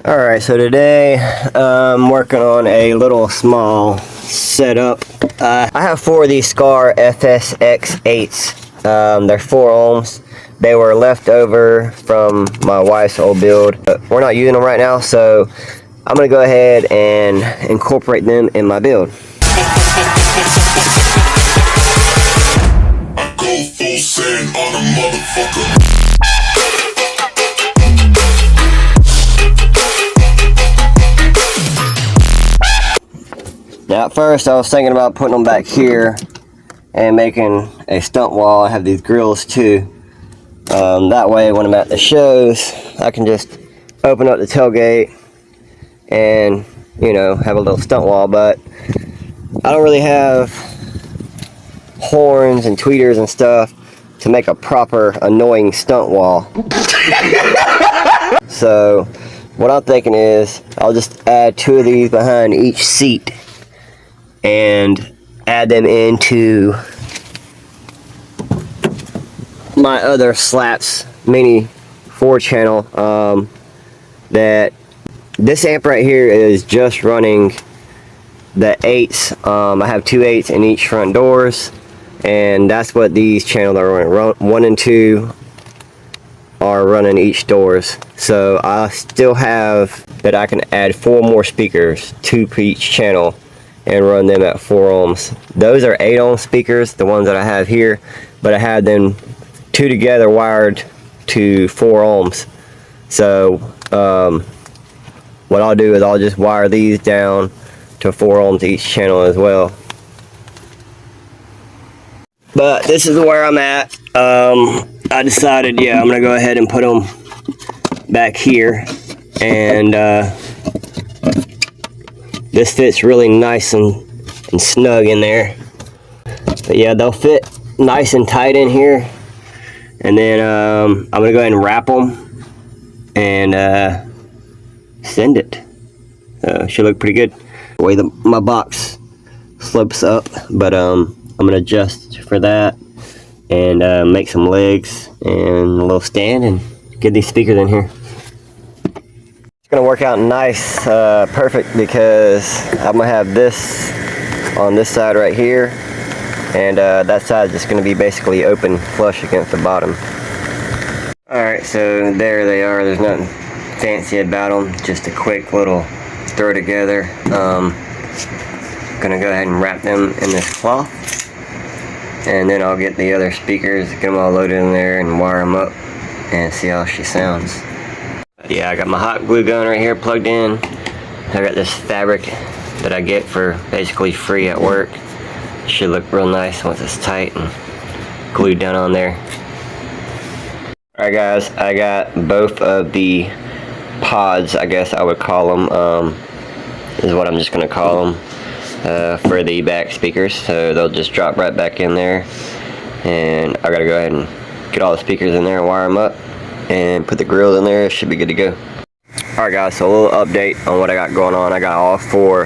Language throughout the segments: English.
Alright, so today I'm working on a little small setup. I have 4 of these Skar FSX 8's. They're 4 ohms. They were left over from my wife's old build. But we're not using them right now, so I'm going to go ahead and incorporate them in my build. I go full send on a motherfucker. Now at first I was thinking about putting them back here and making a stunt wall. I have these grills too. That way when I'm at the shows I can just open up the tailgate and, you know, have a little stunt wall. But I don't really have horns and tweeters and stuff to make a proper annoying stunt wall. So what I'm thinking is I'll just add 2 of these behind each seat and add them into my other Slaps mini 4-channel. That this amp right here is just running the 8's. I have 2 8's in each front doors, and that's what these channels are running. 1 and 2 are running each doors. So I still have that I can add 4 more speakers, 2 per each channel, and run them at 4 ohms. Those are 8 ohm speakers, the ones that I have here, but I had them 2 together wired to 4 ohms. So what I'll do is I'll just wire these down to 4 ohms each channel as well. But this is where I'm at. I decided, yeah, I'm gonna go ahead and put them back here, and this fits really nice and snug in there. But yeah, they'll fit nice and tight in here. And then I'm gonna go ahead and wrap them and send it. Should look pretty good. The way my box slopes up, but I'm gonna adjust for that and make some legs and a little stand and get these speakers in here. It's gonna work out nice, perfect, because I'm gonna have this on this side right here, and that side is just gonna be basically open flush against the bottom. Alright, so there they are. There's nothing fancy about them, just a quick little throw together. Gonna go ahead and wrap them in this cloth, and then I'll get the other speakers, get them all loaded in there and wire them up and see how she sounds. Yeah, I got my hot glue gun right here plugged in. I got this fabric that I get for basically free at work. Should look real nice once it's tight and glued down on there. Alright guys, I got both of the pods, I guess I would call them, is what I'm just going to call them, for the back speakers. So they'll just drop right back in there, and I got to go ahead and get all the speakers in there and wire them up and put the grills in there. It should be good to go. Alright guys, so a little update on what I got going on. I got all 4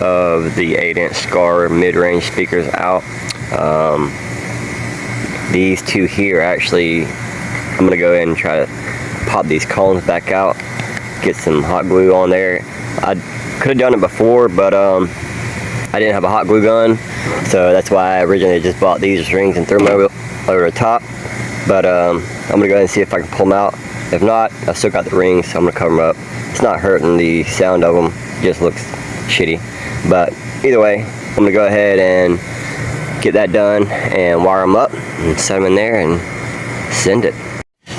of the 8-inch Skar mid-range speakers out. These 2 here, actually, I'm going to go ahead and try to pop these cones back out, get some hot glue on there. I could have done it before, but I didn't have a hot glue gun, so that's why I originally just bought these rings and threw them over the top. But I'm gonna go ahead and see if I can pull them out. If not, I still got the rings, so I'm gonna cover them up. It's not hurting the sound of them, it just looks shitty. But either way, I'm gonna go ahead and get that done and wire them up and set them in there and send it.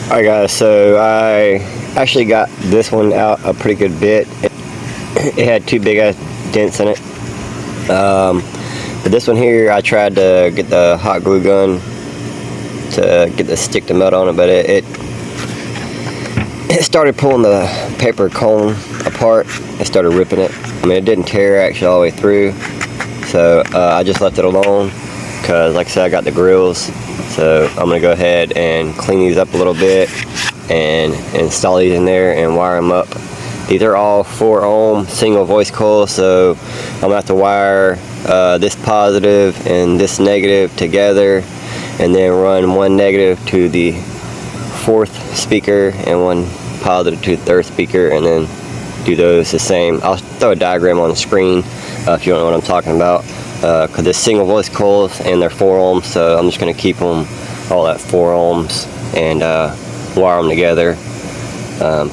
Alright guys, so I actually got this one out a pretty good bit. It had 2 big ass dents in it. But this one here, I tried to get the hot glue gun to get the stick to melt on it, but it started pulling the paper cone apart. It started ripping it. I mean, it didn't tear actually all the way through, so I just left it alone because, like I said, I got the grills. So I'm gonna go ahead and clean these up a little bit and install these in there and wire them up. These are all 4 ohm single voice coils, so I'm gonna have to wire this positive and this negative together, and then run 1 negative to the 4th speaker and 1 positive to the 3rd speaker, and then do those the same. I'll throw a diagram on the screen if you don't know what I'm talking about, because it's single voice coils and they're 4 ohms, so I'm just going to keep them all at 4 ohms and wire them together,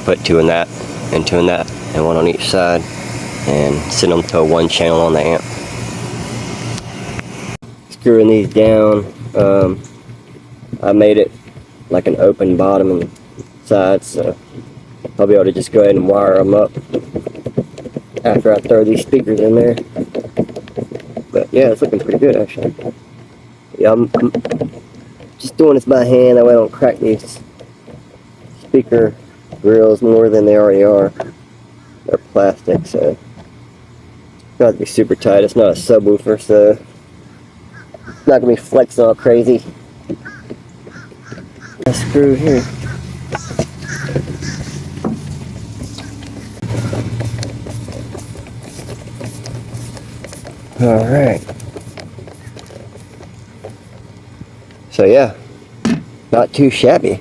put 2 in that and 2 in that and 1 on each side, and send them to a 1 channel on the amp. Screwing these down, I made it like an open bottom and side, so I'll be able to just go ahead and wire them up after I throw these speakers in there. But yeah, it's looking pretty good actually. Yeah, I'm just doing this by hand, that way I don't crack these speaker grills more than they already are. They're plastic, so it's got to be super tight. It's not a subwoofer, so it's not gonna be flexing all crazy. A screw here. All right. So yeah, not too shabby.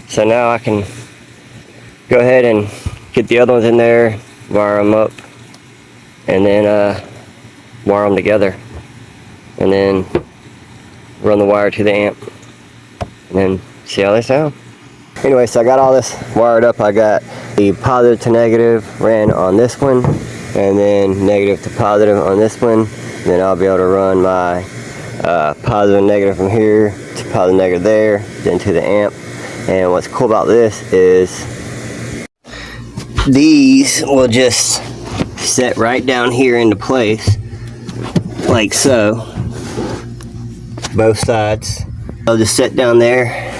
So now I can go ahead and get the other ones in there, wire them up, and then wire them together, and then run the wire to the amp, and then see how they sound. Anyway, so I got all this wired up. I got the positive to negative ran on this one, and then negative to positive on this one. And then I'll be able to run my positive and negative from here to positive and negative there, then to the amp. And what's cool about this is these will just set right down here into place, like so. Both sides. They'll just sit down there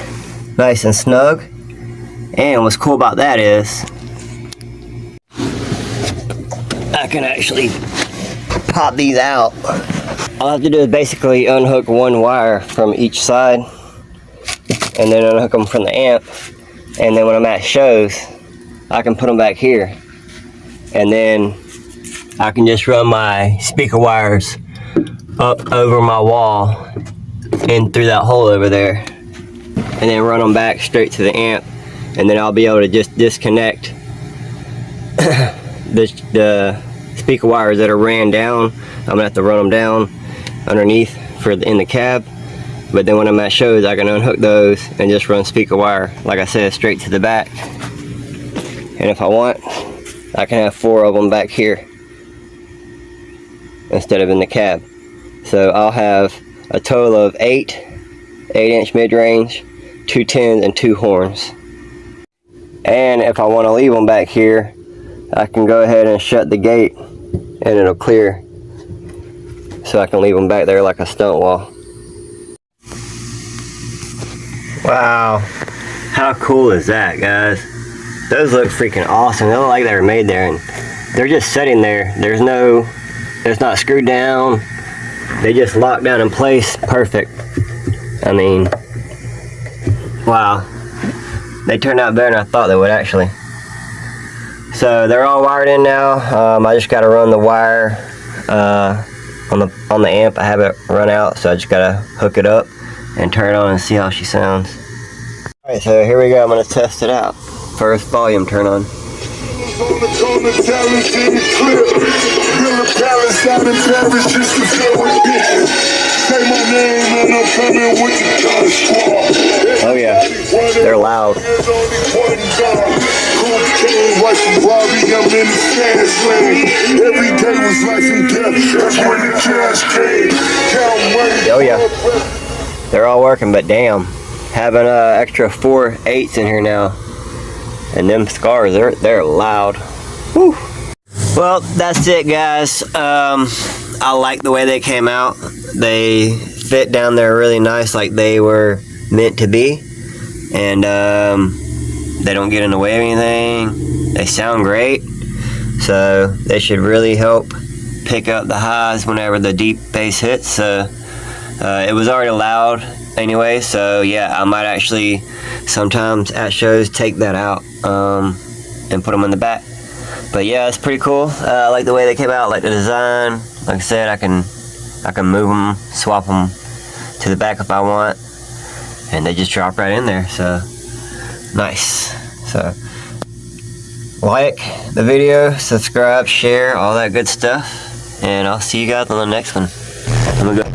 nice and snug. And what's cool about that is I can actually pop these out. All I have to do is basically unhook one wire from each side and then unhook them from the amp, and then when I'm at shows I can put them back here, and then I can just run my speaker wires up over my wall and through that hole over there, and then run them back straight to the amp, and then I'll be able to just disconnect the speaker wires that are ran down. I'm gonna have to run them down underneath in the cab, but then when I'm at shows I can unhook those and just run speaker wire, like I said, straight to the back. And if I want, I can have 4 of them back here instead of in the cab. So I'll have a total of 8 8-inch mid-range, 2 10s, and 2 horns. And if I want to leave them back here, I can go ahead and shut the gate and it'll clear, so I can leave them back there like a stunt wall. Wow, how cool is that, guys? Those look freaking awesome. They look like they were made there, and they're just sitting there. It's not screwed down. They just lock down in place perfect. I mean, wow, they turned out better than I thought they would actually. So they're all wired in now. I just got to run the wire on the amp. I have it run out, so I just got to hook it up and turn it on and see how she sounds. Alright, so here we go. I'm going to test it out. First volume turn on. Oh yeah, they're loud. Oh yeah, they're all working, but damn, having extra 4 8's in here now, and them Skars, they're loud. Whew. Well, that's it, guys. I like the way they came out. They fit down there really nice, like they were meant to be, and they don't get in the way of anything. They sound great, so they should really help pick up the highs whenever the deep bass hits. So it was already loud anyway, so yeah, I might actually sometimes at shows take that out and put them in the back. But yeah, it's pretty cool. I like the way they came out, like the design. Like I said, I can move them, swap them to the back if I want, and they just drop right in there. So nice. So like the video, subscribe, share, all that good stuff. And I'll see you guys on the next one. I'm gonna go.